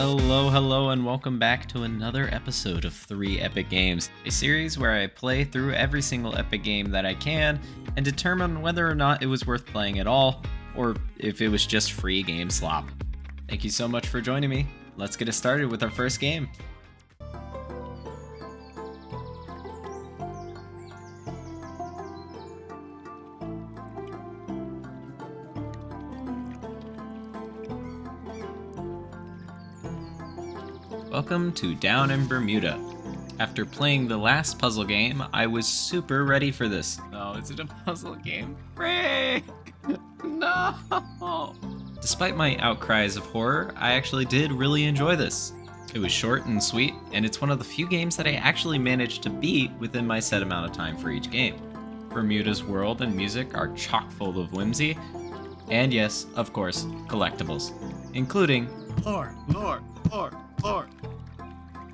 Hello, and welcome back to another episode of 3 Epic Games, a series where I play through every single epic game that I can and determine whether or not it was worth playing at all, or if it was just free game slop. Thank you so much for joining me. Let's get it started with our first game. Welcome to Down in Bermuda. After playing the last puzzle game, I was super ready for this. Oh, is it a puzzle game? Frick! No! Despite my outcries of horror, I actually did really enjoy this. It was short and sweet, and it's one of the few games that I actually managed to beat within my set amount of time for each game. Bermuda's world and music are chock full of whimsy, and yes, of course, collectibles, including Lore.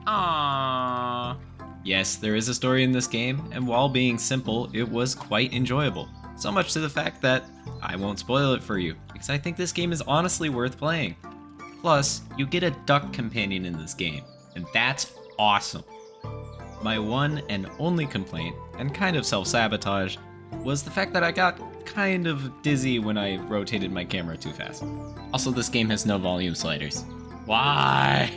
Aww. Yes, there is a story in this game, and while being simple, it was quite enjoyable. So much to the fact that I won't spoil it for you, because I think this game is honestly worth playing. Plus, you get a duck companion in this game, and that's awesome. My one and only complaint, and kind of self-sabotage, was the fact that I got kind of dizzy when I rotated my camera too fast. Also, this game has no volume sliders. Why?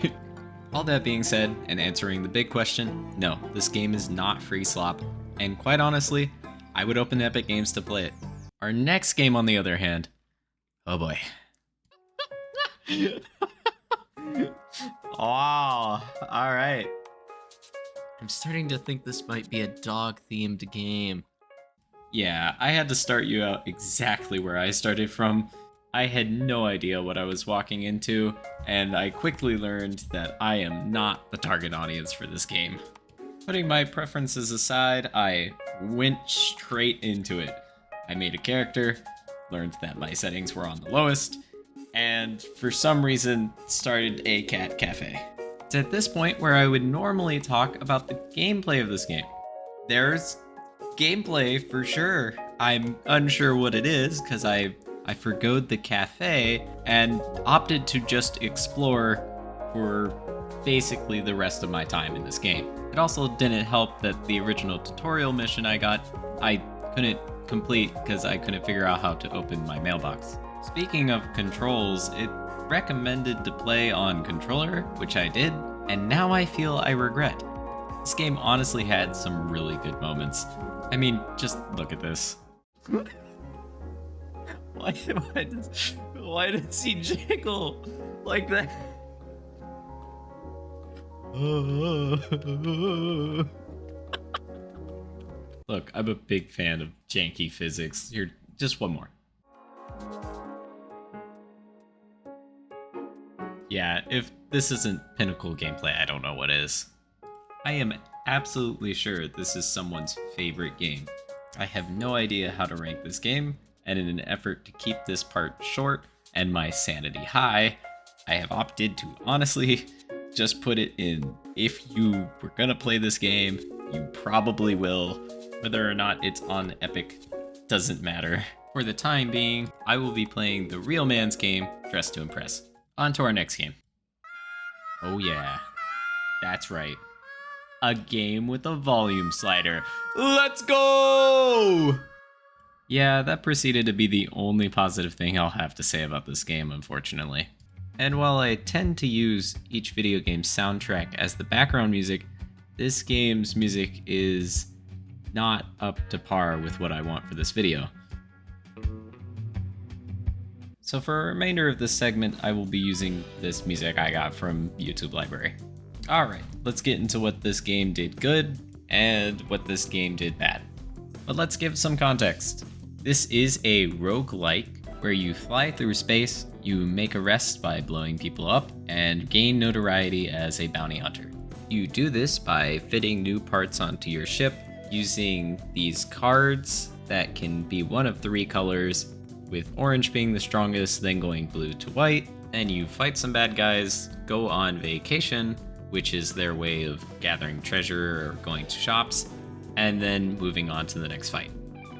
All that being said, and answering the big question, no, this game is not free slop, and quite honestly, I would open Epic Games to play it. Our next game, on the other hand, oh boy. Wow, alright. I'm starting to think this might be a dog-themed game. Yeah, I had to start you out exactly where I started from. I had no idea what I was walking into, and I quickly learned that I am not the target audience for this game. Putting my preferences aside, I went straight into it. I made a character, learned that my settings were on the lowest, and for some reason started a cat cafe. It's at this point where I would normally talk about the gameplay of this game. There's gameplay for sure. I'm unsure what it is because I forgoed the cafe and opted to just explore for basically the rest of my time in this game. It also didn't help that the original tutorial mission I couldn't complete because I couldn't figure out how to open my mailbox. Speaking of controls, it recommended to play on controller, which I did, and now I feel I regret. This game honestly had some really good moments. I mean, just look at this. Why does he jiggle like that? Look, I'm a big fan of janky physics. Here, just one more. Yeah, if this isn't pinnacle gameplay, I don't know what is. I am absolutely sure this is someone's favorite game. I have no idea how to rank this game, and in an effort to keep this part short and my sanity high, I have opted to honestly just put it in. If you were gonna play this game, you probably will. Whether or not it's on Epic doesn't matter. For the time being, I will be playing the real man's game, Dress to Impress. On to our next game. Oh yeah, that's right. A game with a volume slider. Let's go! Yeah, that proceeded to be the only positive thing I'll have to say about this game, unfortunately. And while I tend to use each video game's soundtrack as the background music, this game's music is not up to par with what I want for this video. So for the remainder of this segment, I will be using this music I got from YouTube Library. Alright, let's get into what this game did good and what this game did bad. But let's give some context. This is a roguelike where you fly through space, you make arrests by blowing people up, and gain notoriety as a bounty hunter. You do this by fitting new parts onto your ship, using these cards that can be one of 3 colors, with orange being the strongest, then going blue to white, and you fight some bad guys, go on vacation, which is their way of gathering treasure or going to shops, and then moving on to the next fight.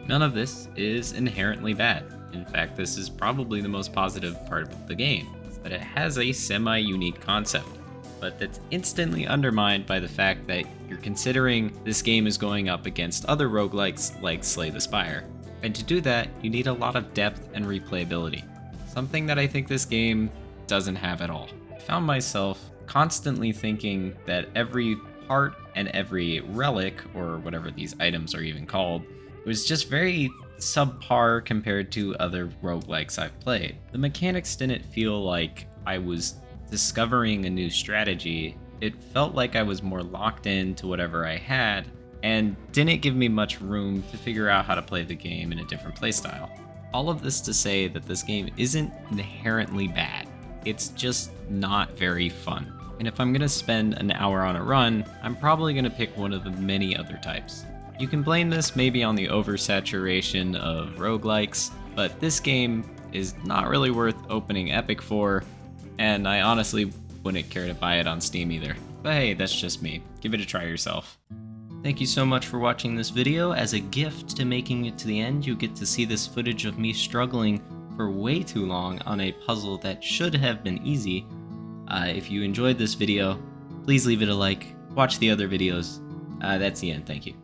None of this is inherently bad. In fact, this is probably the most positive part of the game. but it has a semi-unique concept. But that's instantly undermined by the fact that you're considering this game is going up against other roguelikes like Slay the Spire. And to do that, you need a lot of depth and replayability, something that I think this game doesn't have at all. I found myself constantly thinking that every part and every relic, or whatever these items are even called, was just very subpar compared to other roguelikes I've played. The mechanics didn't feel like I was discovering a new strategy. It felt like I was more locked into whatever I had, and didn't give me much room to figure out how to play the game in a different playstyle. All of this to say that this game isn't inherently bad. It's just not very fun. And if I'm gonna spend an hour on a run, I'm probably gonna pick one of the many other types. You can blame this maybe on the oversaturation of roguelikes, but this game is not really worth opening Epic for, and I honestly wouldn't care to buy it on Steam either. But hey, that's just me. Give it a try yourself. Thank you so much for watching this video. As a gift to making it to the end, you get to see this footage of me struggling for way too long on a puzzle that should have been easy. If you enjoyed this video, please leave it a like, watch the other videos. That's the end, thank you.